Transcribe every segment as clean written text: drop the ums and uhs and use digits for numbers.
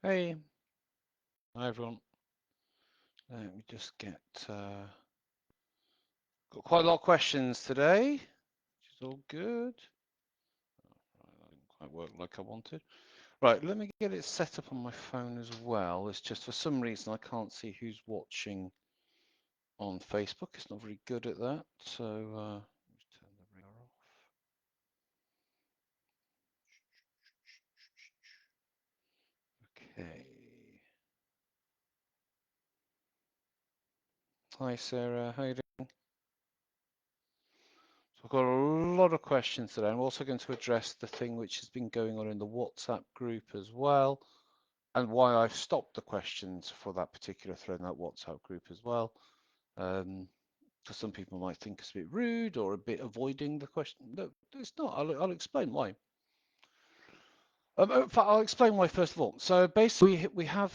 Hey, hi everyone. Let me just get got quite a lot of questions today, which is all good. Right, that didn't quite work like I wanted. Right, let me get it set up on my phone as well. It's just for some reason I can't see who's watching on Facebook. It's not very good at that. So let's turn the ringer off. Okay. Hi Sarah, how you doing? So I've got a lot of questions today. I'm also going to address the thing which has been going on in the WhatsApp group as well, and why I've stopped the questions for that particular thread in that WhatsApp group as well. Because some people might think it's a bit rude or a bit avoiding the question. No, it's not. I'll explain why. In fact, I'll explain why first of all. So basically, we have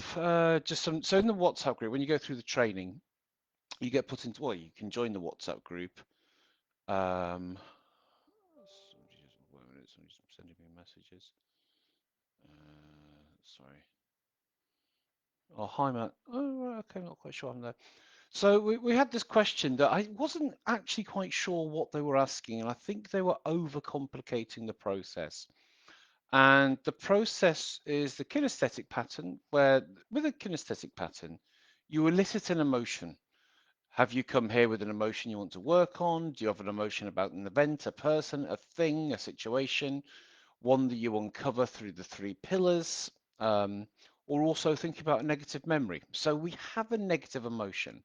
just some. So in the WhatsApp group, when you go through the training, you get put into. Well, you can join the WhatsApp group. Somebody's sending me messages. Sorry. Oh, hi, Matt. Oh, right, okay, not quite sure I'm there. So we had this question that I wasn't actually quite sure what they were asking, and I think they were overcomplicating the process. And the process is the kinesthetic pattern, where with a kinesthetic pattern, you elicit an emotion. Have you come here with an emotion you want to work on? Do you have an emotion about an event, a person, a thing, a situation? One that you uncover through the three pillars, or also think about a negative memory. So we have a negative emotion.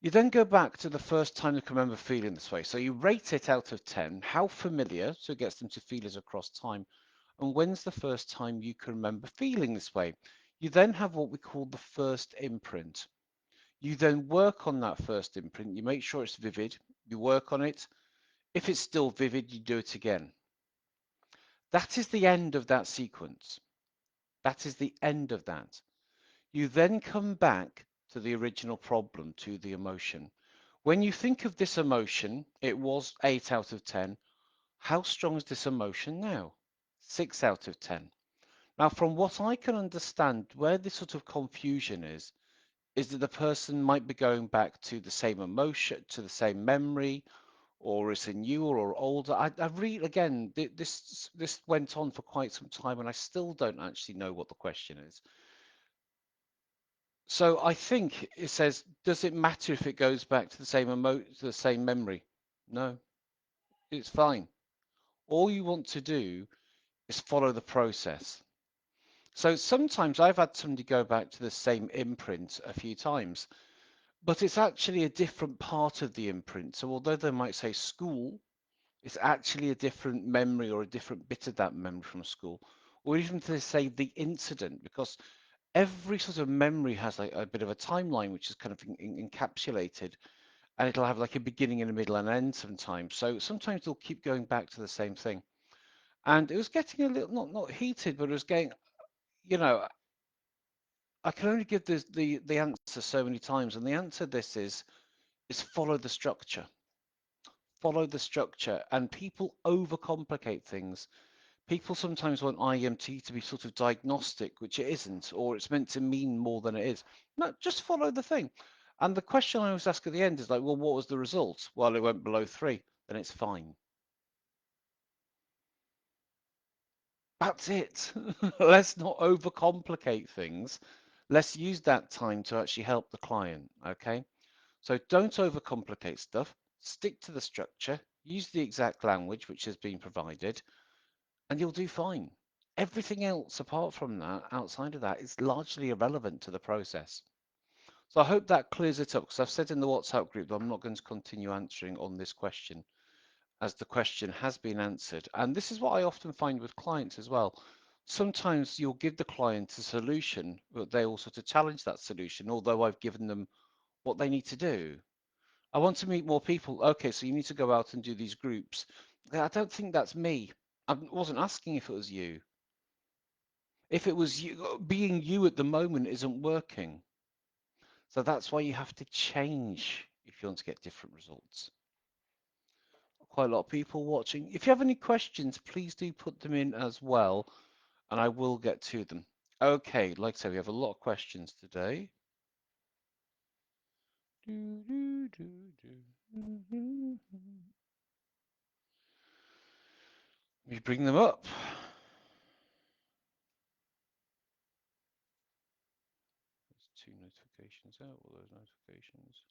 You then go back to the first time you can remember feeling this way. So you rate it out of 10, how familiar, so it gets them to feel it across time, and when's the first time you can remember feeling this way. You then have what we call the first imprint. You then work on that first imprint, you make sure it's vivid, you work on it. If it's still vivid, you do it again. That is the end of that sequence. That is the end of that. You then come back to the original problem, to the emotion. When you think of this emotion, it was 8 out of 10. How strong is this emotion now? 6 out of 10. Now, from what I can understand, where this sort of confusion is that the person might be going back to the same emotion, to the same memory, or it's a newer or older. I really, again, this went on for quite some time, and I still don't actually know what the question is. So I think it says, does it matter if it goes back to the same to the same memory? No, it's fine. All you want to do is follow the process. So sometimes I've had somebody go back to the same imprint a few times, but it's actually a different part of the imprint. So although they might say school, it's actually a different memory or a different bit of that memory from school, or even to say the incident, because every sort of memory has like a bit of a timeline which is kind of encapsulated, and it'll have like a beginning and a middle and an end sometimes. So sometimes they'll keep going back to the same thing. And it was getting a little not heated, but it was getting, you know, I can only give this the answer so many times, and the answer to this is follow the structure. Follow the structure, and people overcomplicate things. People sometimes want IEMT to be sort of diagnostic, which it isn't, or it's meant to mean more than it is. No, just follow the thing. And the question I always ask at the end is like, well, what was the result? Well, it went below 3, then it's fine. That's it. Let's not overcomplicate things. Let's use that time to actually help the client, okay? So don't overcomplicate stuff. Stick to the structure. Use the exact language which has been provided, and you'll do fine. Everything else apart from that, outside of that, is largely irrelevant to the process. So I hope that clears it up, because I've said in the WhatsApp group that I'm not going to continue answering on this question, as the question has been answered. And this is what I often find with clients as well. Sometimes you'll give the client a solution, but they will sort of challenge that solution, although I've given them what they need to do. I want to meet more people. Okay, so you need to go out and do these groups. I don't think that's me. I wasn't asking if it was you. If it was you, being you at the moment isn't working. So that's why you have to change if you want to get different results. quite a lot of people watching. If you have any questions, please do put them in as well, and I will get to them. Okay, like I said, we have a lot of questions today. We bring them up. There's 2 notifications out. All those notifications.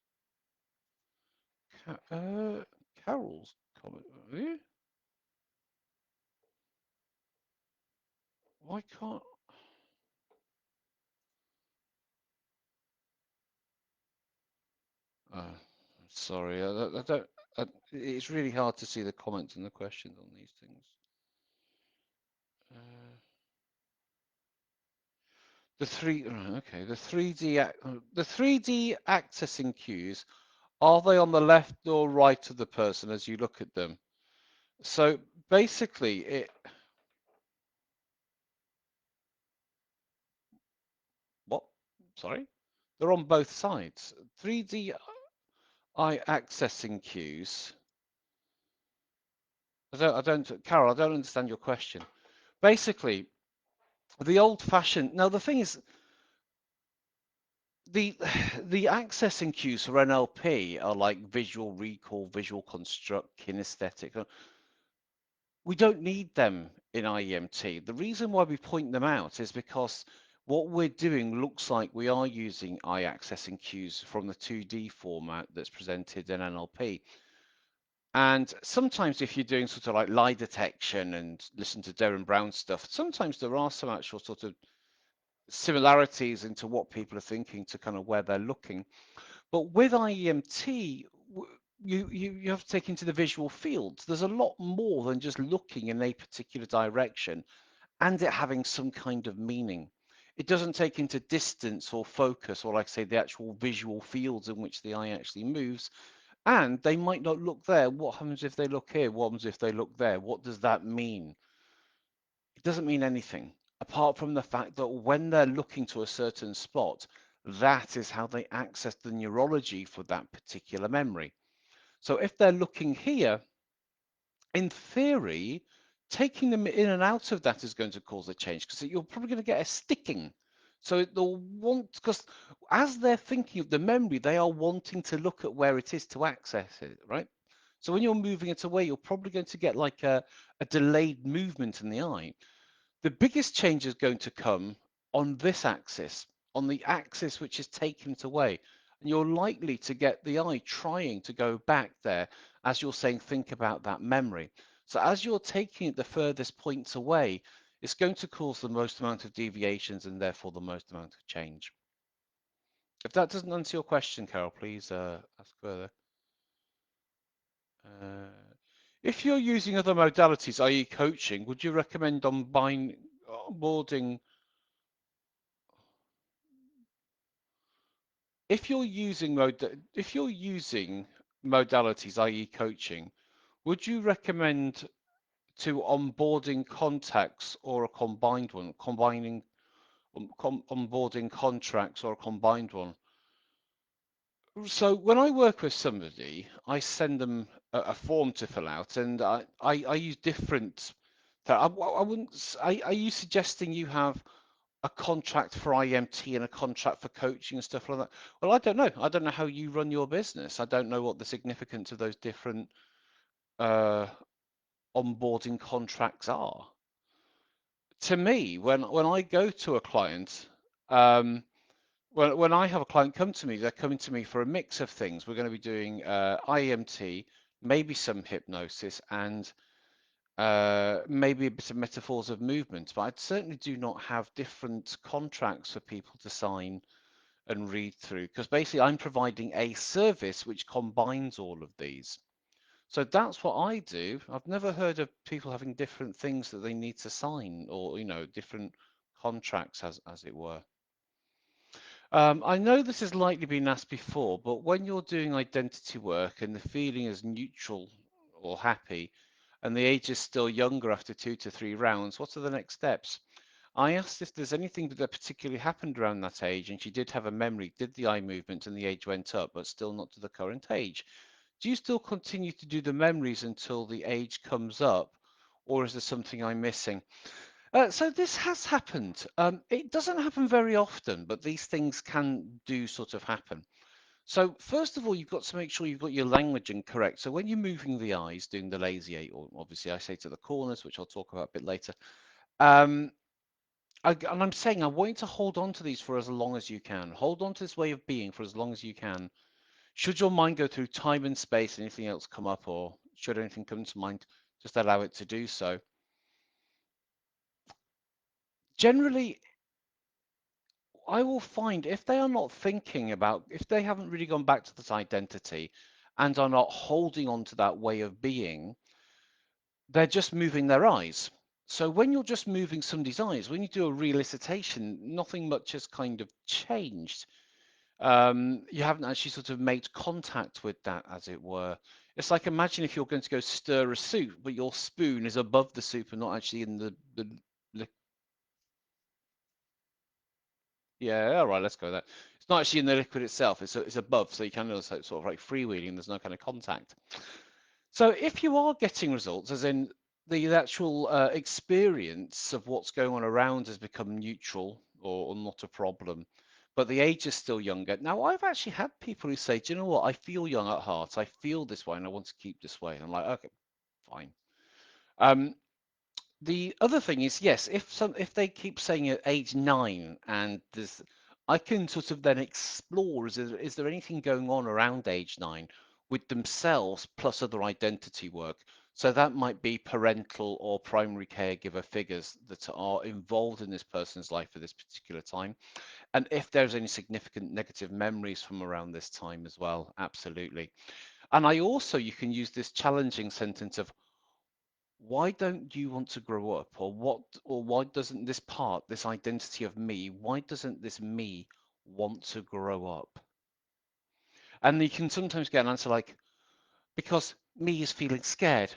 Carol's comment. Why can't? Sorry, I don't. It's really hard to see the comments and the questions on these things. The three, okay, the 3D accessing cues, are they on the left or right of the person as you look at them? So basically, what? Sorry, they're on both sides. 3D eye accessing cues. Carol, I don't understand your question. Basically, the old-fashioned. Now the thing is, the the accessing cues for NLP are like visual recall, visual construct, kinesthetic. We don't need them in IEMT. The reason why we point them out is because what we're doing looks like we are using eye accessing cues from the 2D format that's presented in NLP. And sometimes if you're doing sort of like lie detection and listen to Darren Brown stuff, sometimes there are some actual sort of similarities into what people are thinking to kind of where they're looking. But with IEMT, you have to take into the visual fields. There's a lot more than just looking in a particular direction and it having some kind of meaning. It doesn't take into distance or focus or, like I say, the actual visual fields in which the eye actually moves. And they might not look there. What happens if they look here? What happens if they look there? What does that mean? It doesn't mean anything, apart from the fact that when they're looking to a certain spot, that is how they access the neurology for that particular memory. So if they're looking here, in theory, taking them in and out of that is going to cause a change because you're probably going to get a sticking. So they'll want, because as they're thinking of the memory, they are wanting to look at where it is to access it, right? So when you're moving it away, you're probably going to get like a delayed movement in the eye. The biggest change is going to come on this axis, on the axis which is taken it away. And you're likely to get the eye trying to go back there as you're saying, think about that memory. So as you're taking it the furthest points away, it's going to cause the most amount of deviations and therefore the most amount of change. If that doesn't answer your question, Carol, please ask further. If you're using other modalities, i.e. coaching, would you recommend onboarding? If you're using modalities, i.e. coaching, would you recommend to onboarding contacts or a combined one, onboarding contracts or a combined one? So when I work with somebody, I send them a form to fill out, and I use different. I wouldn't. Are you suggesting you have a contract for IEMT and a contract for coaching and stuff like that? Well, I don't know. I don't know how you run your business. I don't know what the significance of those different uh, onboarding contracts are. To me, when I go to a client, when I have a client come to me, they're coming to me for a mix of things. We're going to be doing IEMT, maybe some hypnosis, and maybe a bit of metaphors of movement. But I certainly do not have different contracts for people to sign and read through because basically I'm providing a service which combines all of these. So that's what I do. I've never heard of people having different things that they need to sign or, different contracts as it were. I know this has likely been asked before, but when you're doing identity work and the feeling is neutral or happy, and the age is still younger after 2 to 3 rounds, what are the next steps? I asked if there's anything that particularly happened around that age, and she did have a memory, did the eye movement, and the age went up, but still not to the current age. Do you still continue to do the memories until the age comes up, or is there something I'm missing? So this has happened. It doesn't happen very often, but these things can do sort of happen. So first of all, you've got to make sure you've got your languaging correct. So when you're moving the eyes, doing the lazy eight, or obviously I say to the corners, which I'll talk about a bit later. Um, and I'm saying I want you to hold on to these for as long as you can. Hold on to this way of being for as long as you can. Should your mind go through time and space, anything else come up, or should anything come to mind, just allow it to do so. Generally, I will find if they are not thinking about, if they haven't really gone back to this identity and are not holding on to that way of being, they're just moving their eyes. So when you're just moving somebody's eyes, when you do a reelicitation, nothing much has kind of changed. You haven't actually sort of made contact with that, as it were. It's like imagine if you're going to go stir a soup, but your spoon is above the soup and not actually in the yeah, all right, let's go with that. It's not actually in the liquid itself, it's above, so you can also sort of like freewheeling, there's no kind of contact. So if you are getting results, as in the actual experience of what's going on around has become neutral or not a problem, but the age is still younger. Now, I've actually had people who say, do you know what? I feel young at heart. I feel this way and I want to keep this way. And I'm like, okay, fine. Um, the other thing is, yes, if they keep saying at age 9 and there's, I can sort of then explore, is there anything going on around age 9 with themselves plus other identity work? So that might be parental or primary caregiver figures that are involved in this person's life at this particular time. And if there's any significant negative memories from around this time as well, absolutely. And I also, you can use this challenging sentence of, why don't you want to grow up, or what, or why doesn't this part, this identity of me, why doesn't this me want to grow up? And you can sometimes get an answer like, because me is feeling scared.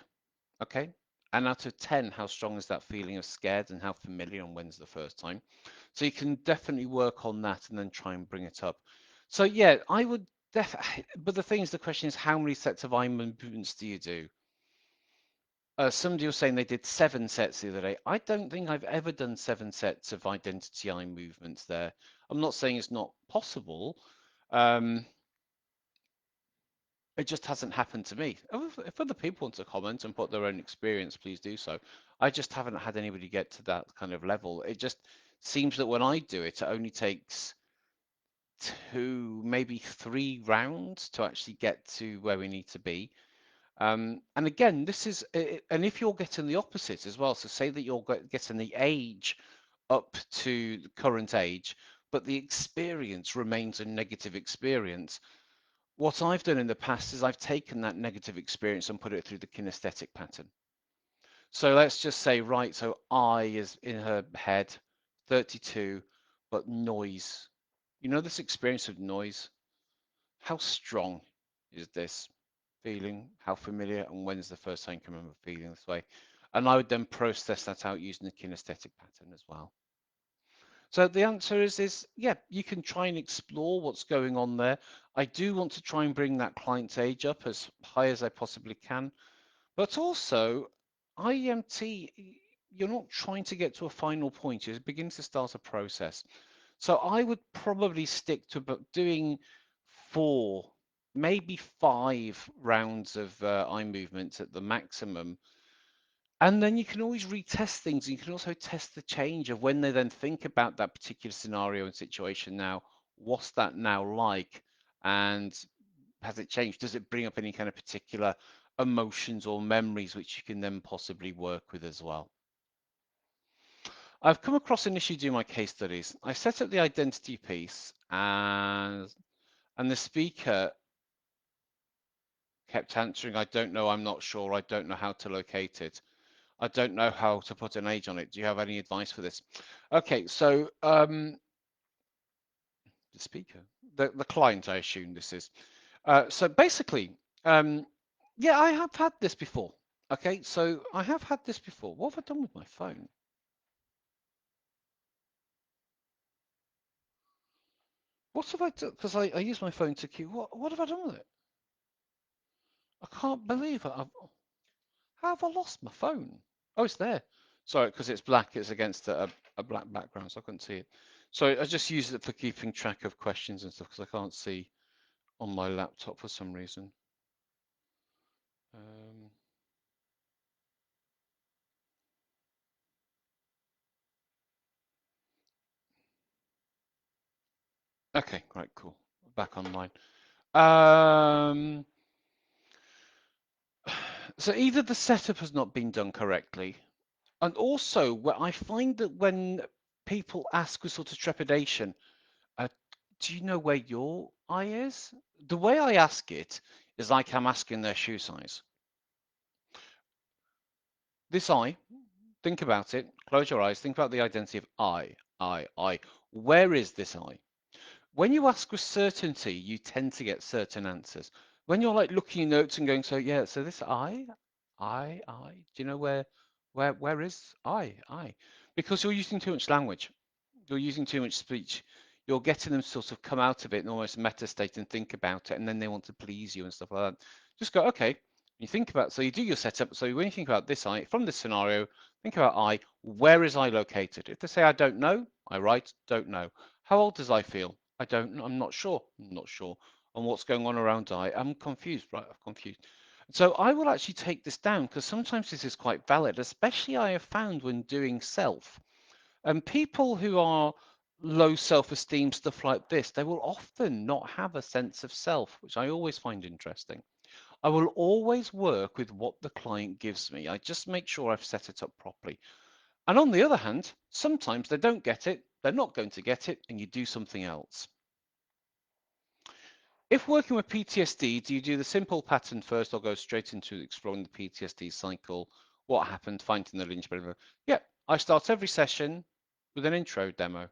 Okay, and out of 10, how strong is that feeling of scared, and how familiar, and when's the first time? So you can definitely work on that and then try and bring it up. So yeah, I would but the thing is, the question is, how many sets of eye movements do you do? Somebody was saying they did 7 sets the other day. I don't think I've ever done 7 sets of identity eye movements there. I'm not saying it's not possible. Um, it just hasn't happened to me. If other people want to comment and put their own experience, please do so. I just haven't had anybody get to that kind of level. It just seems that when I do it, it only takes 2, maybe 3 rounds to actually get to where we need to be. And again, this is, and if you're getting the opposite as well, so say that you're getting the age up to the current age, but the experience remains a negative experience. What I've done in the past is I've taken that negative experience and put it through the kinesthetic pattern. So let's just say, right, so I is in her head, 32, but noise. You know this experience of noise? How strong is this feeling? How familiar? And when's the first time you can remember feeling this way? And I would then process that out using the kinesthetic pattern as well. So the answer is yeah, you can try and explore what's going on there. I do want to try and bring that client's age up as high as I possibly can, but also IEMT, you're not trying to get to a final point, you're beginning to start a process. So I would probably stick to doing 4, maybe 5 rounds of eye movements at the maximum. And then you can always retest things. You can also test the change of when they then think about that particular scenario and situation now. What's that now like? And has it changed? Does it bring up any kind of particular emotions or memories which you can then possibly work with as well? I've come across an issue doing my case studies. I set up the identity piece and the speaker kept answering, I don't know, I'm not sure, I don't know how to locate it. I don't know how to put an age on it. Do you have any advice for this? Okay, so the speaker, the client, I assume this is. So basically, um, yeah, I have had this before. Okay, so I have had this before. What have I done with my phone? What have I done? Because I use my phone to queue. What have I done with it? I can't believe it. How have I lost my phone? Oh, it's there. Sorry, because it's black. It's against a black background, so I couldn't see it. So I just use it for keeping track of questions and stuff because I can't see on my laptop for some reason. Um, okay, right, cool. Back online. Um, so either the setup has not been done correctly, and also I find that when people ask with sort of trepidation, uh, do you know where your eye is? The way I ask it is like I'm asking their shoe size. This eye, think about it, close your eyes, think about the identity of I. Where is this eye? When you ask with certainty, you tend to get certain answers. When you're like looking at notes and going, so yeah, so this I, do you know where is I? Because you're using too much language. You're using too much speech. You're getting them to sort of come out of it and almost meta state and think about it, and then they want to please you and stuff like that. Just go, okay. You think about, so you do your setup. So when you think about this I, from this scenario, think about I, where is I located? If they say I don't know, I write don't know. How old does I feel? I don't know. I'm not sure. I'm not sure. And what's going on around I? I'm confused. Right, I'm confused. So I will actually take this down because sometimes this is quite valid, especially I have found when doing self. And people who are low self-esteem, stuff like this, they will often not have a sense of self, which I always find interesting. I will always work with what the client gives me. I just make sure I've set it up properly. And on the other hand, sometimes they don't get it, they're not going to get it, and you do something else. If working with PTSD, do you do the simple pattern first or go straight into exploring the PTSD cycle? What happened, finding the lynchpin? Yeah, I start every session with an intro demo.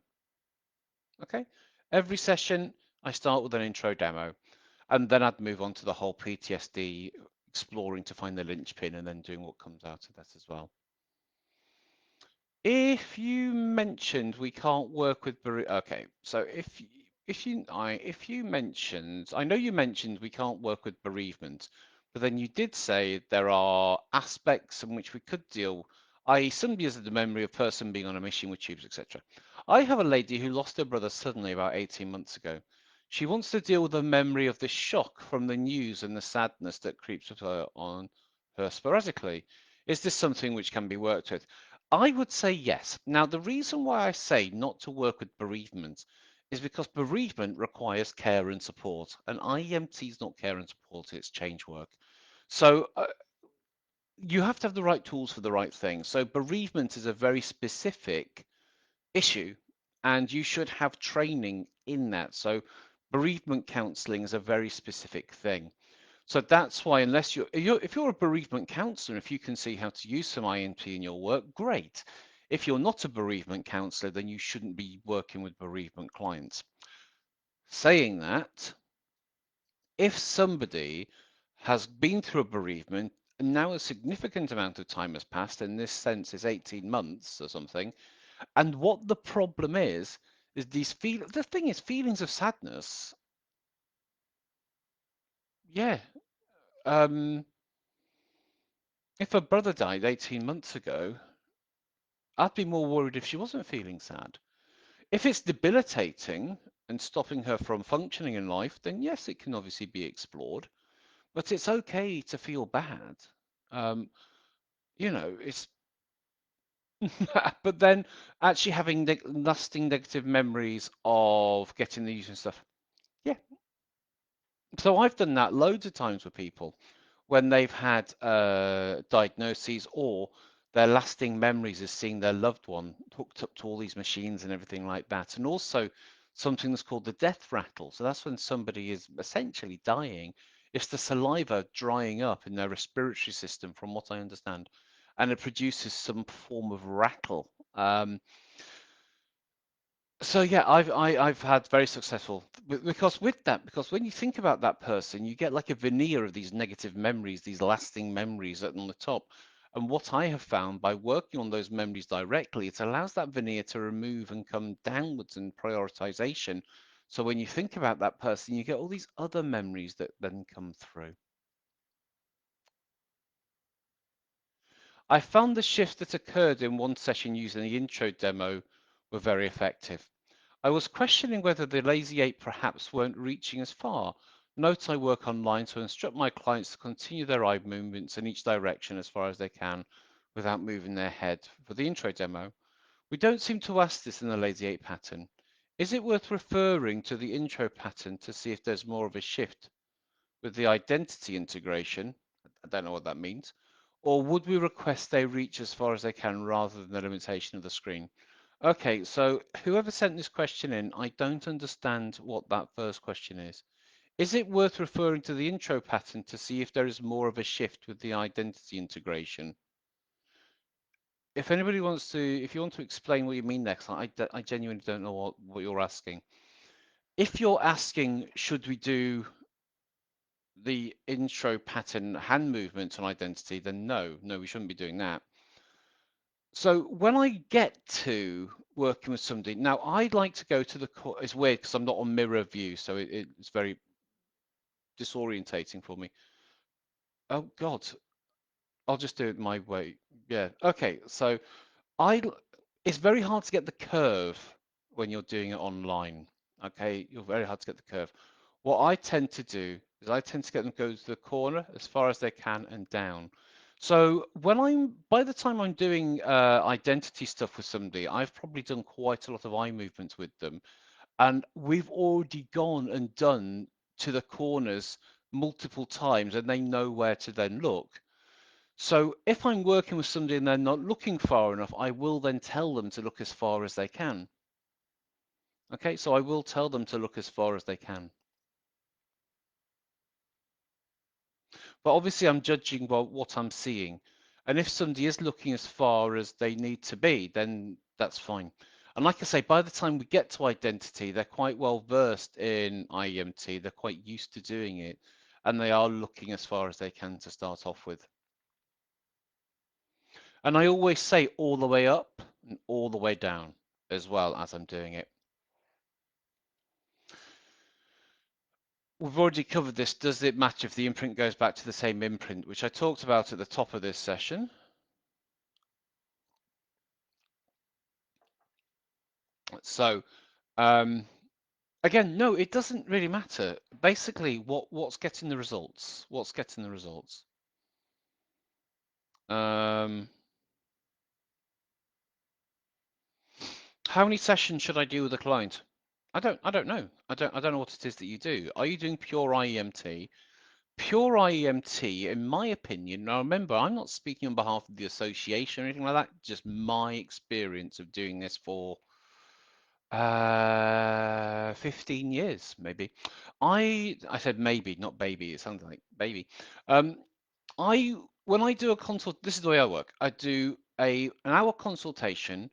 Okay. Every session, I start with an intro demo, and then I'd move on to the whole PTSD, exploring to find the linchpin, and then doing what comes out of that as well. If you mentioned we can't work with okay, so if you mentioned, I know you mentioned we can't work with bereavement, but then you did say there are aspects in which we could deal, i.e., somebody has the memory of a person being on a mission with tubes, etc. I have a lady who lost her brother suddenly about 18 months ago. She wants to deal with the memory of the shock from the news and the sadness that creeps up her on her sporadically. Is this something which can be worked with? I would say yes. Now, the reason why I say not to work with bereavement is because bereavement requires care and support, and IEMT is not care and support, it's change work. So you have to have the right tools for the right thing. So bereavement is a very specific issue, and you should have training in that. So bereavement counseling is a very specific thing. So that's why, unless if you're a bereavement counselor, if you can see how to use some INT in your work, great. If you're not a bereavement counsellor, then you shouldn't be working with bereavement clients. Saying that, if somebody has been through a bereavement and now a significant amount of time has passed, in this sense is 18 months or something, and what the problem is the thing is feelings of sadness, yeah. Um, if her brother died 18 months ago, I'd be more worried if she wasn't feeling sad. If it's debilitating and stopping her from functioning in life, then yes, it can obviously be explored. But it's okay to feel bad. Um, it's but then actually having lasting negative memories of getting the use and stuff. Yeah. So I've done that loads of times with people when they've had diagnoses or their lasting memories of seeing their loved one hooked up to all these machines and everything like that. And also something that's called the death rattle. So that's when somebody is essentially dying. It's the saliva drying up in their respiratory system, from what I understand, and it produces some form of rattle. So yeah, I've had very successful because with that, because when you think about that person, you get like a veneer of these negative memories, these lasting memories on the top. And what I have found by working on those memories directly, it allows that veneer to remove and come downwards in prioritization. So when you think about that person, you get all these other memories that then come through. I found the shifts that occurred in one session using the intro demo were very effective. I was questioning whether the lazy 8 perhaps weren't reaching as far. Note I work online to instruct my clients to continue their eye movements in each direction as far as they can without moving their head. For the intro demo, we don't seem to ask this in the lazy 8 pattern. Is it worth referring to the intro pattern to see if there's more of a shift with the identity integration? I don't know what that means. Or would we request they reach as far as they can rather than the limitation of the screen? Okay, so whoever sent this question in, I don't understand what that first question is. Is it worth referring to the intro pattern to see if there is more of a shift with the identity integration? If anybody wants to, if you want to explain what you mean next, I genuinely don't know what you're asking. If you're asking, should we do the intro pattern hand movement on identity, then no, we shouldn't be doing that. So when I get to working with somebody, now I'd like to go to the core. It's weird because I'm not on mirror view, so it's very disorientating for me. Oh God, I'll just do it my way. Yeah. Okay. So I, it's very hard to get the curve when you're doing it online. Okay, you're very hard to get the curve. What I tend to do is I tend to get them to go to the corner as far as they can and down. So by the time I'm doing identity stuff with somebody, I've probably done quite a lot of eye movements with them, and we've already gone and done to the corners multiple times, and they know where to then look. So if I'm working with somebody and they're not looking far enough, I will then tell them to look as far as they can. Okay, so I will tell them to look as far as they can. But obviously I'm judging what I'm seeing. And if somebody is looking as far as they need to be, then that's fine. And like I say, by the time we get to identity, they're quite well versed in IEMT. They're quite used to doing it. And they are looking as far as they can to start off with. And I always say all the way up and all the way down as well as I'm doing it. We've already covered this. Does it matter if the imprint goes back to the same imprint, which I talked about at the top of this session? So, again, no, it doesn't really matter. Basically, what's getting the results? What's getting the results? How many sessions should I do with a client? I don't know. I don't know what it is that you do. Are you doing pure IEMT? Pure IEMT, in my opinion, now remember, I'm not speaking on behalf of the association or anything like that, just my experience of doing this for 15 years, maybe. I said maybe, not baby. It sounded like baby. Um, when I do a consult, this is the way I work. I do an hour consultation,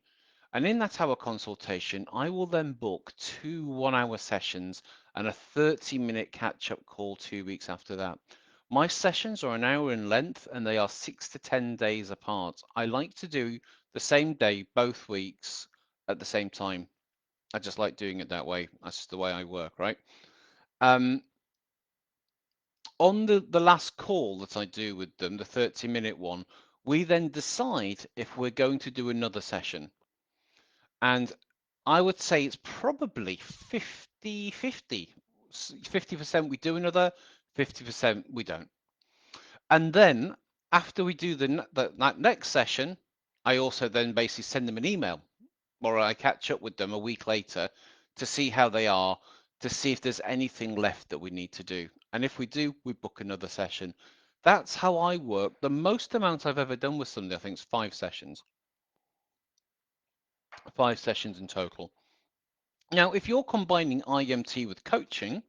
and in that hour consultation, I will then book 2 1-hour sessions and a 30-minute catch-up call 2 weeks after that. My sessions are an hour in length, and they are 6 to 10 days apart. I like to do the same day both weeks at the same time. I just like doing it that way. That's just the way I work, right? Um, on the last call that I do with them, the 30-minute one, we then decide if we're going to do another session. And I would say it's probably 50-50. 50% we do another, 50% we don't. And then after we do that next session, I also then basically send them an email, or I catch up with them a week later to see how they are, to see if there's anything left that we need to do. And if we do, we book another session. That's how I work. The most amount I've ever done with somebody, I think, is 5 sessions. 5 sessions in total. Now, if you're combining IMT with coaching,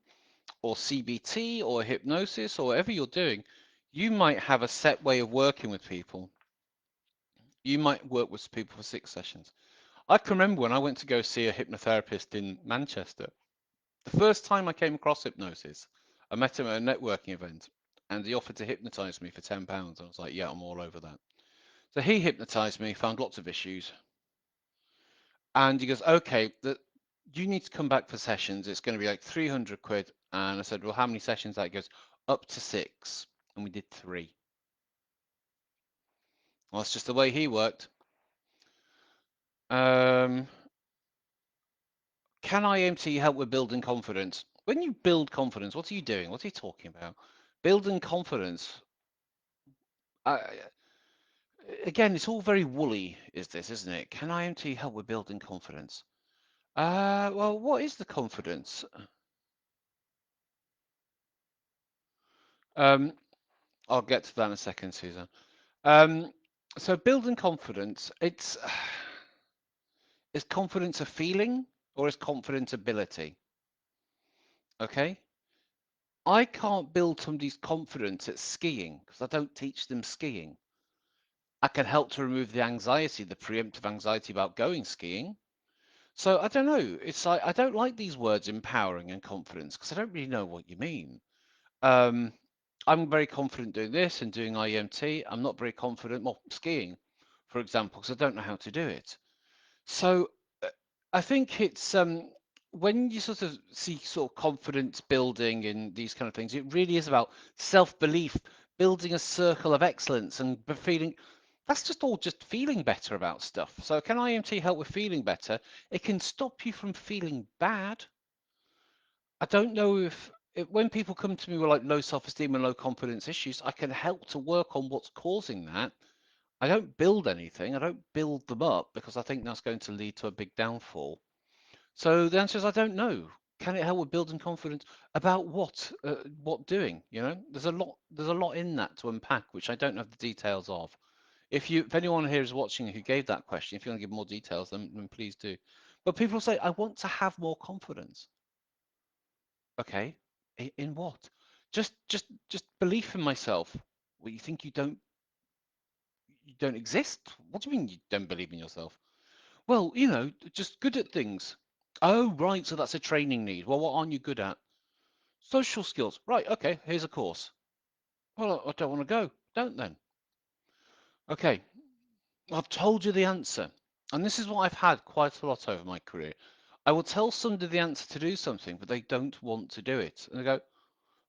or CBT, or hypnosis, or whatever you're doing, you might have a set way of working with people. You might work with people for 6 sessions. I can remember when I went to go see a hypnotherapist in Manchester. The first time I came across hypnosis, I met him at a networking event, and he offered to hypnotize me for £10. I was like, yeah, I'm all over that. So he hypnotized me, found lots of issues, and he goes, okay, you need to come back for sessions. It's going to be like 300 quid. And I said, well, how many sessions? That he goes, up to 6, and we did 3. Well, that's just the way he worked. Um, can IEMT help with building confidence? When you build confidence, what are you doing? What are you talking about? Building confidence. Uh, again, it's all very woolly, is this, isn't it? Can IMT help with building confidence? Well, what is the confidence? Um, I'll get to that in a second, Susan. Um, so building confidence, it's is confidence a feeling or is confidence ability? Okay. I can't build somebody's confidence at skiing because I don't teach them skiing. I can help to remove the anxiety, the preemptive anxiety about going skiing. So I don't know. It's like I don't like these words empowering and confidence because I don't really know what you mean. Um, I'm very confident doing this and doing IEMT. I'm not very confident, well, skiing, for example, because I don't know how to do it. So I think it's when you sort of see sort of confidence building and these kind of things, it really is about self-belief, building a circle of excellence and feeling that's just all just feeling better about stuff. So can IMT help with feeling better? It can stop you from feeling bad. I don't know if when people come to me with like low self-esteem and low confidence issues, I can help to work on what's causing that. I don't build anything. I don't build them up because I think that's going to lead to a big downfall. So the answer is I don't know. Can it help with building confidence about what? What doing? You know, there's a lot in that to unpack, which I don't have the details of. If anyone here is watching who gave that question, if you want to give more details, then please do. But people say, I want to have more confidence. Okay, in what? Just belief in myself. Well, you think you don't exist? What do you mean you don't believe in yourself? Well, you know, just good at things. Oh, right, so that's a training need. Well, what aren't you good at? Social skills. Right, okay, here's a course. Well, I don't want to go. Don't then. Okay, I've told you the answer. And this is what I've had quite a lot over my career. I will tell somebody the answer to do something, but they don't want to do it. And they go,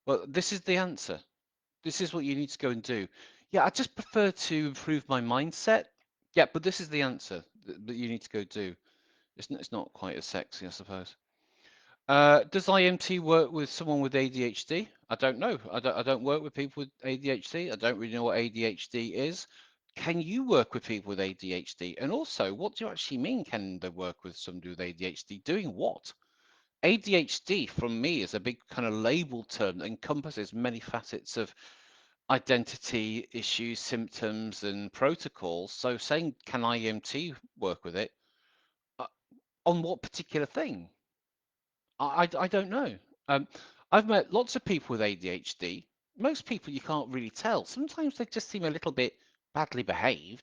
well, this is the answer. This is what you need to go and do. Yeah, I just prefer to improve my mindset. Yeah, but this is the answer that you need to go do. It's not quite as sexy, I suppose. Does IMT work with someone with ADHD? I don't know. I don't work with people with ADHD. I don't really know what ADHD is. Can you work with people with ADHD? And also, what do you actually mean, can they work with somebody with ADHD? Doing what? ADHD, from me, is a big kind of label term that encompasses many facets of identity issues, symptoms, and protocols. So saying, can IMT work with it? Uh, on what particular thing? I don't know. Um, I've met lots of people with ADHD. Most people you can't really tell. Sometimes they just seem a little bit badly behaved.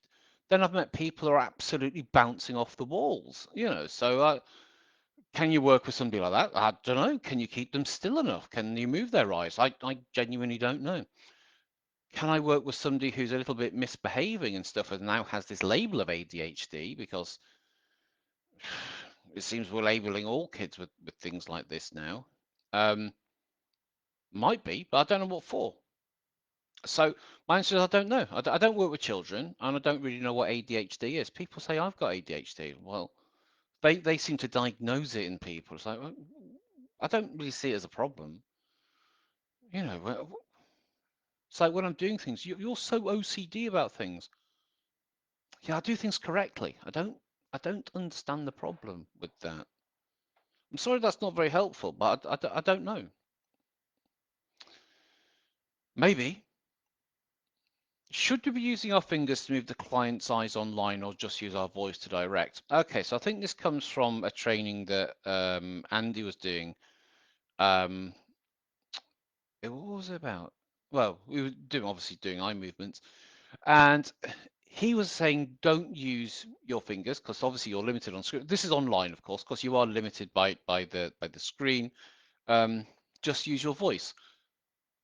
Then I've met people who are absolutely bouncing off the walls, you know. So can you work with somebody like that? I don't know. Can you keep them still enough? Can you move their eyes? I genuinely don't know. Can I work with somebody who's a little bit misbehaving and stuff and now has this label of ADHD? Because it seems we're labeling all kids with things like this now. Um, Might be, but I don't know what for. So my answer is I don't know. I don't work with children, and I don't really know what ADHD is. People say I've got ADHD. Well, they seem to diagnose it in people. It's like, well, I don't really see it as a problem. You know, it's like when I'm doing things, you're so OCD about things. Yeah, I do things correctly. I don't understand the problem with that. I'm sorry that's not very helpful, but I don't know. Maybe. Should we be using our fingers to move the client's eyes online or just use our voice to direct? Okay, so I think this comes from a training that Andy was doing. Um, what was it about? Well, we were doing obviously doing eye movements, and he was saying don't use your fingers because obviously you're limited on screen. This is online, of course, because you are limited by the screen. Um, just use your voice.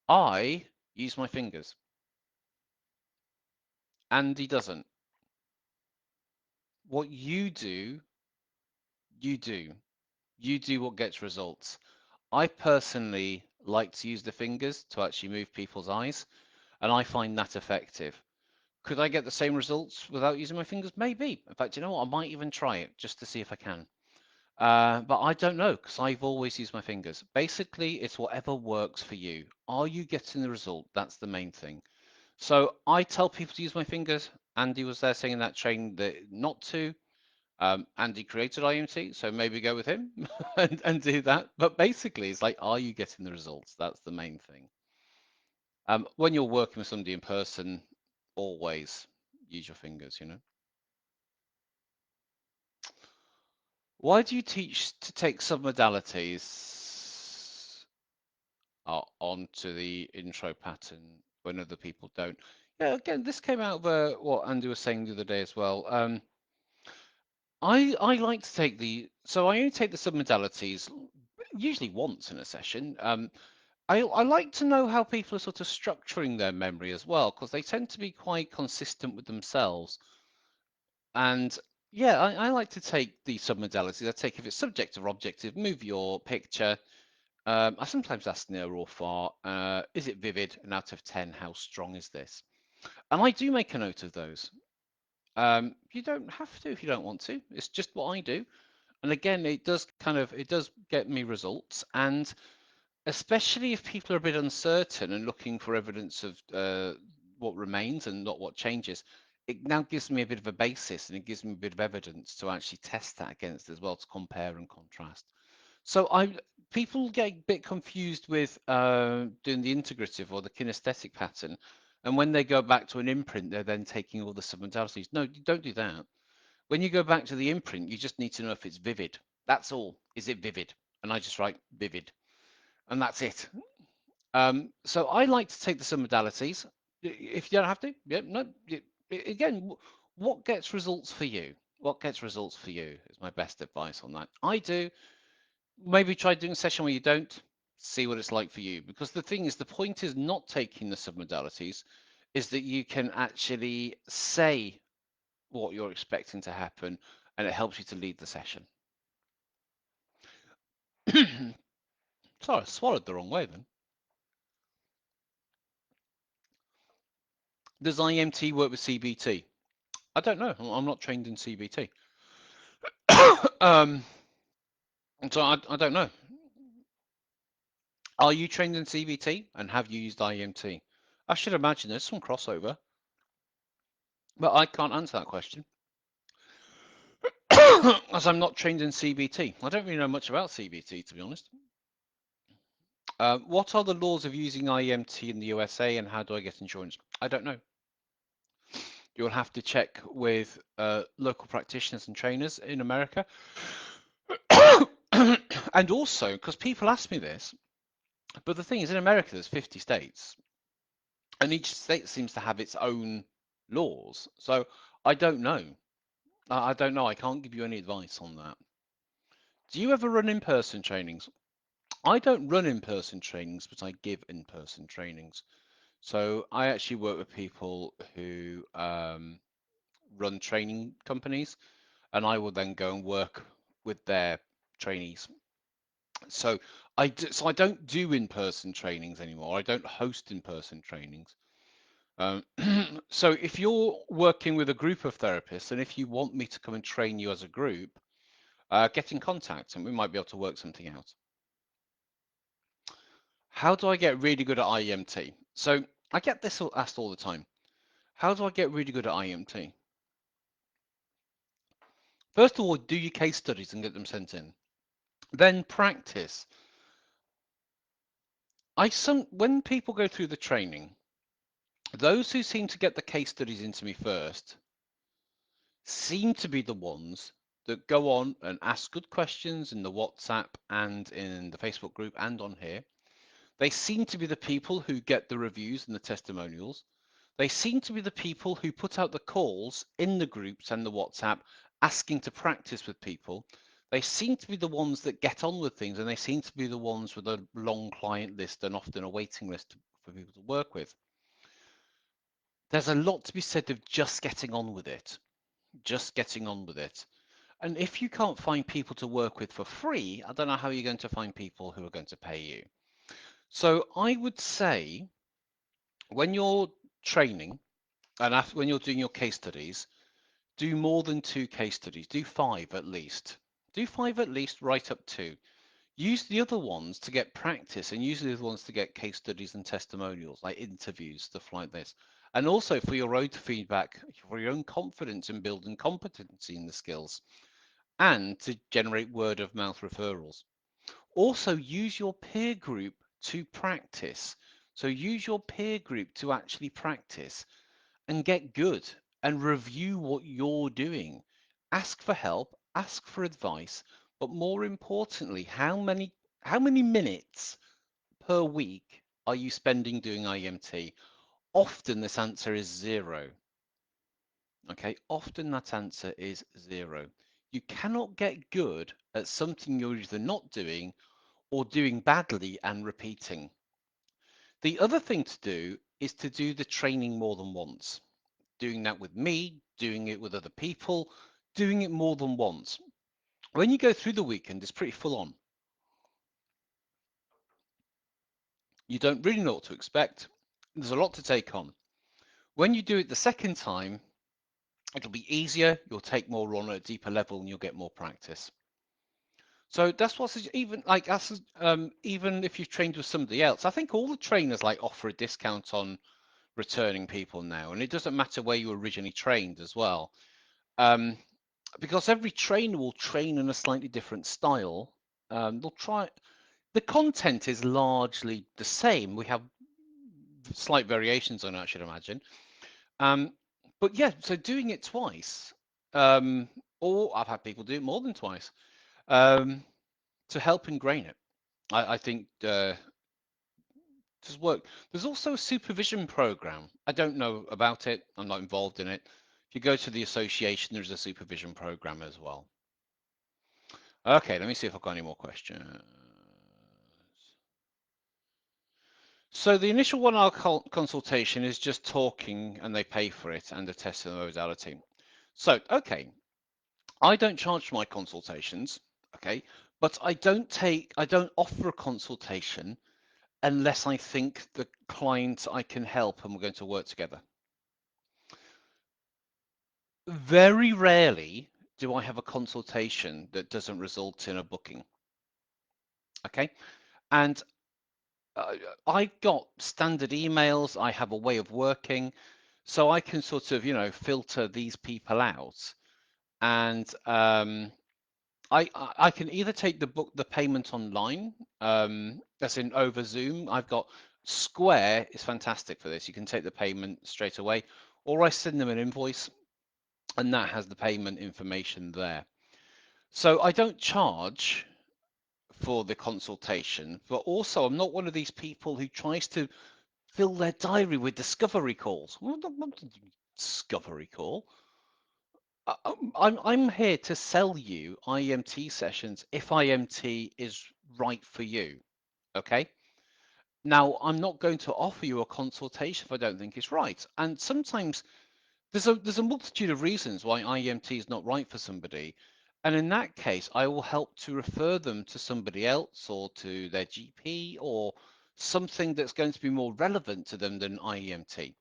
I use my fingers. Andy doesn't. What you do, you do. You do what gets results. I personally like to use the fingers to actually move people's eyes, and I find that effective Could I get the same results without using my fingers? Maybe. In fact, you know what? I might even try it just to see if I can. But I don't know because I've always used my fingers. Basically, it's whatever works for you. Are you getting the result? That's the main thing. So I tell people to use my fingers. Andy was there saying in that training that not to. Andy created IEMT, so maybe go with him and do that. But basically, it's like, are you getting the results? That's the main thing. When you're working with somebody in person, always use your fingers, you know. Why do you teach to take submodalities onto the intro pattern when other people don't? Yeah, again, this came out of what Andy was saying the other day as well. I like to take so I only take the submodalities usually once in a session. I like to know how people are sort of structuring their memory as well, because they tend to be quite consistent with themselves. And yeah, I like to take the submodalities. I take if it's subjective or objective, move your picture. I sometimes ask near or far. Is it vivid? And out of 10, how strong is this? And I do make a note of those. You don't have to if you don't want to. It's just what I do. And again, it does get me results. And especially if people are a bit uncertain and looking for evidence of what remains and not what changes, it now gives me a bit of a basis and it gives me a bit of evidence to actually test that against as well to compare and contrast. So people get a bit confused with doing the integrative or the kinesthetic pattern, and when they go back to an imprint, they're then taking all the submodalities. No, you don't do that. When you go back to the imprint, you just need to know if it's vivid. That's all. Is it vivid? And I just write vivid, and that's it. So I like to take the submodalities. If you don't have to, yeah, no. Again, what gets results for you? What gets results for you is my best advice on that. I do. Maybe try doing a session where you don't. See what it's like for you. Because the thing is, the point is not taking the submodalities, is that you can actually say what you're expecting to happen, and it helps you to lead the session. Sorry, I swallowed the wrong way then. Does IEMT work with CBT? I don't know. I'm not trained in CBT. um, so I don't know. Are you trained in CBT and have you used IEMT? I should imagine there's some crossover, but I can't answer that question as I'm not trained in CBT. I don't really know much about CBT, to be honest. What are the laws of using IEMT in the USA and how do I get insurance? I don't know. You'll have to check with local practitioners and trainers in America. And also, because people ask me this, but the thing is, in America, there's 50 states, and each state seems to have its own laws. So I don't know. I don't know. I can't give you any advice on that. Do you ever run in-person trainings? I don't run in-person trainings, but I give in-person trainings. So I actually work with people who run training companies, and I will then go and work with their trainees. So I don't do in-person trainings anymore. I don't host in-person trainings. Um, so if you're working with a group of therapists, and if you want me to come and train you as a group, get in contact, and we might be able to work something out. How do I get really good at IEMT? So I get this asked all the time. How do I get really good at IEMT? First of all, do your case studies and get them sent in. Then practice. When people go through the training, those who seem to get the case studies into me first seem to be the ones that go on and ask good questions in the WhatsApp and in the Facebook group and on here. They seem to be the people who get the reviews and the testimonials. They seem to be the people who put out the calls in the groups and the WhatsApp asking to practice with people. They seem to be the ones that get on with things, and they seem to be the ones with a long client list and often a waiting list for people to work with. There's a lot to be said of just getting on with it. Just getting on with it. And if you can't find people to work with for free, I don't know how you're going to find people who are going to pay you. So I would say when you're training, And after, when you're doing your case studies, do more than 2 case studies. Do 5 at least. Do 5 at least, write up 2. Use the other ones to get practice and use the other ones to get case studies and testimonials, like interviews, stuff like this. And also for your own feedback, for your own confidence in building competency in the skills, and to generate word of mouth referrals. Also, use your peer group to practice. So use your peer group to actually practice and get good and review what you're doing. Ask for help, ask for advice, but more importantly, how many minutes per week are you spending doing IEMT? Often this answer is 0. Okay, often that answer is 0. You cannot get good at something you're either not doing or doing badly and repeating. The other thing to do is to do the training more than once. Doing that with me, doing it with other people, doing it more than once. When you go through the weekend, it's pretty full on. You don't really know what to expect. There's a lot to take on. When you do it the second time, it'll be easier, you'll take more on at a deeper level, and you'll get more practice. So that's what's even like as even if you've trained with somebody else, I think all the trainers like offer a discount on returning people now, and it doesn't matter where you originally trained as well, because every trainer will train in a slightly different style. They'll try. The content is largely the same. We have slight variations on it, I should imagine. Um, but yeah, so doing it twice, or I've had people do it more than twice, um, to help ingrain it. I think does work. There's also a supervision program. I don't know about it. I'm not involved in it. If you go to the association, there's a supervision program as well. Okay, let me see if I've got any more questions. So the initial 1 hour consultation is just talking and they pay for it and a test of the modality. So, okay, I don't charge for my consultations, okay, but I don't offer a consultation unless I think the client I can help and we're going to work together. Very rarely do I have a consultation that doesn't result in a booking, okay? And I've got standard emails, I have a way of working, so I can sort of, filter these people out. And I can either take the payment online, as in over Zoom. I've got Square is fantastic for this. You can take the payment straight away, or I send them an invoice, and that has the payment information there. So I don't charge for the consultation, but also I'm not one of these people who tries to fill their diary with discovery calls. What discovery call? I'm here to sell you IEMT sessions if IEMT is right for you. Okay. Now I'm not going to offer you a consultation if I don't think it's right. And sometimes there's a multitude of reasons why IEMT is not right for somebody. And in that case, I will help to refer them to somebody else or to their GP or something that's going to be more relevant to them than IEMT.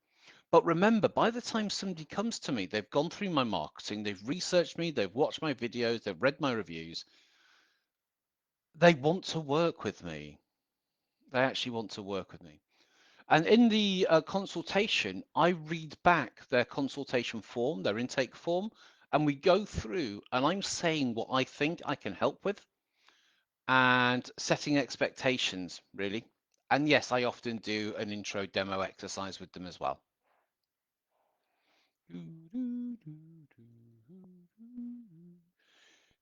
But remember, by the time somebody comes to me, they've gone through my marketing, they've researched me, they've watched my videos, they've read my reviews. They want to work with me. They actually want to work with me. And in the consultation, I read back their consultation form, their intake form, and we go through, and I'm saying what I think I can help with and setting expectations, really. And yes, I often do an intro demo exercise with them as well.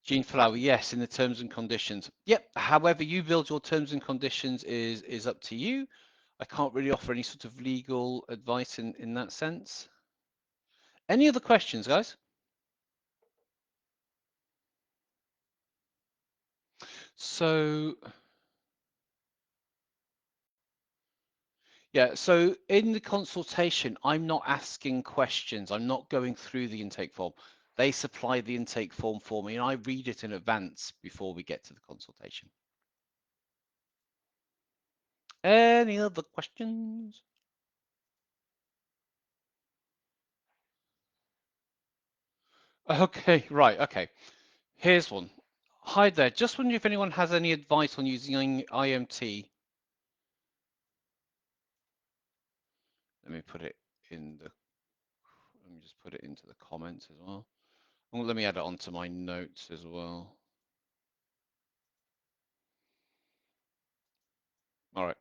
Gene Flower, yes, in the terms and conditions. Yep. However, you build your terms and conditions is up to you. I can't really offer any sort of legal advice in that sense. Any other questions, guys? So, yeah, so in the consultation, I'm not asking questions. I'm not going through the intake form. They supply the intake form for me, and I read it in advance before we get to the consultation. Any other questions? Okay, right, okay. Here's one. Hi there. Just wondering if anyone has any advice on using IEMT. Let me put it in the, let me just put it into the comments as well. Well, let me add it onto my notes as well. All right.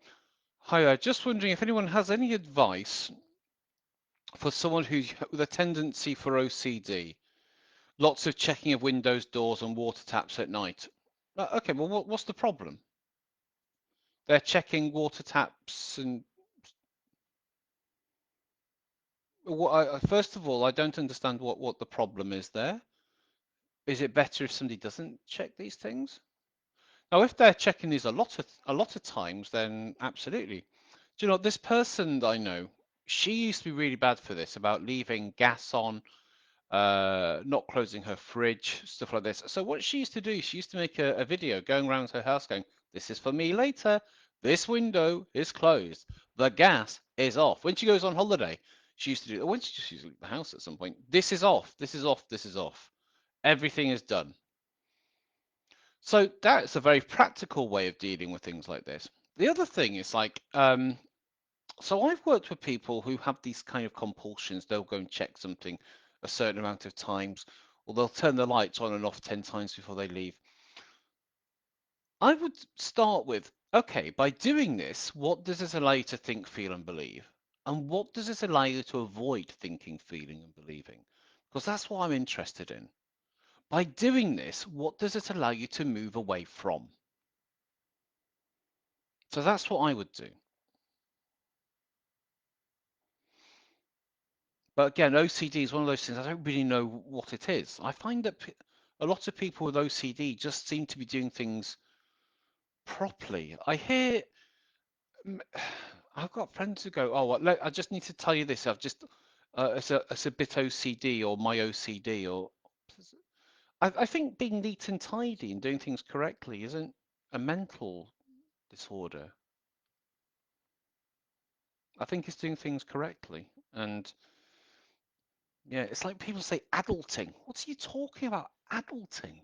Hi there. Just wondering if anyone has any advice for someone who's with a tendency for OCD. Lots of checking of windows, doors, and water taps at night. Okay, well, what's the problem? They're checking water taps and first of all, I don't understand what the problem is there. Is it better if somebody doesn't check these things? Now, if they're checking these a lot of times, then absolutely. Do you know this person that I know? She used to be really bad for this about leaving gas on, not closing her fridge, stuff like this. So what she used to do, she used to make a video going around her house going, "This is for me later. This window is closed. The gas is off." When she goes on holiday, she used to do. When she just used to leave the house at some point, this is off. This is off. This is off. Everything is done. So that's a very practical way of dealing with things like this. The other thing is like, so I've worked with people who have these kind of compulsions. They'll go and check something a certain amount of times, or they'll turn the lights on and off 10 times before they leave. I would start with, okay, by doing this, what does this allow you to think, feel, and believe? And what does this allow you to avoid thinking, feeling, and believing? Because that's what I'm interested in. By doing this, what does it allow you to move away from? So that's what I would do. But again, OCD is one of those things I don't really know what it is. I find that a lot of people with OCD just seem to be doing things properly. I hear, I've got friends who go, "Oh, I just need to tell you this. I've just, it's a bit OCD or my OCD or." I think being neat and tidy and doing things correctly isn't a mental disorder. I think it's doing things correctly. And yeah, it's like people say adulting. What are you talking about? Adulting?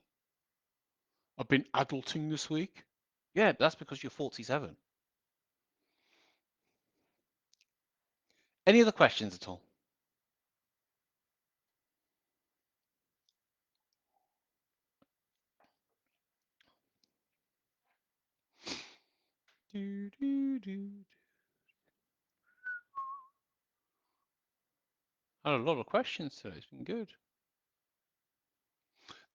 I've been adulting this week. Yeah, that's because you're 47. Any other questions at all? Do, do, do. Had a lot of questions today. It's been good.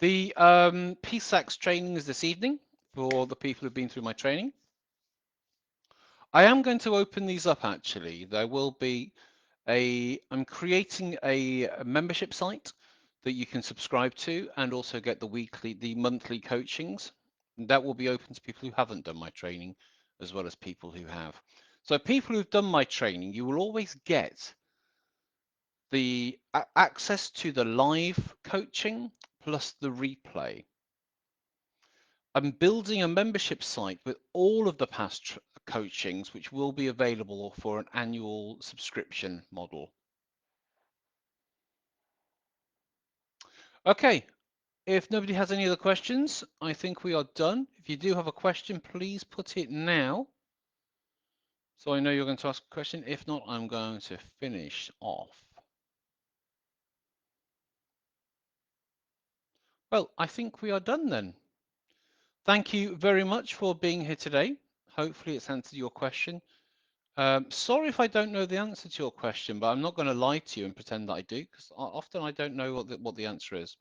The PSAX training is this evening for the people who've been through my training. I am going to open these up actually. There will be I'm creating a membership site that you can subscribe to and also get the monthly coachings. That will be open to people who haven't done my training as well as people who have. So people who've done my training, you will always get the access to the live coaching plus the replay. I'm building a membership site with all of the past coachings, which will be available for an annual subscription model. Okay, if nobody has any other questions, I think we are done. If you do have a question, please put it now. So I know you're going to ask a question. If not, I'm going to finish off. Well, I think we are done then. Thank you very much for being here today. Hopefully it's answered your question. Sorry if I don't know the answer to your question, but I'm not going to lie to you and pretend that I do, because often I don't know what the answer is.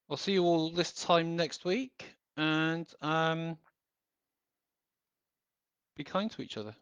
I'll see you all this time next week, and be kind to each other.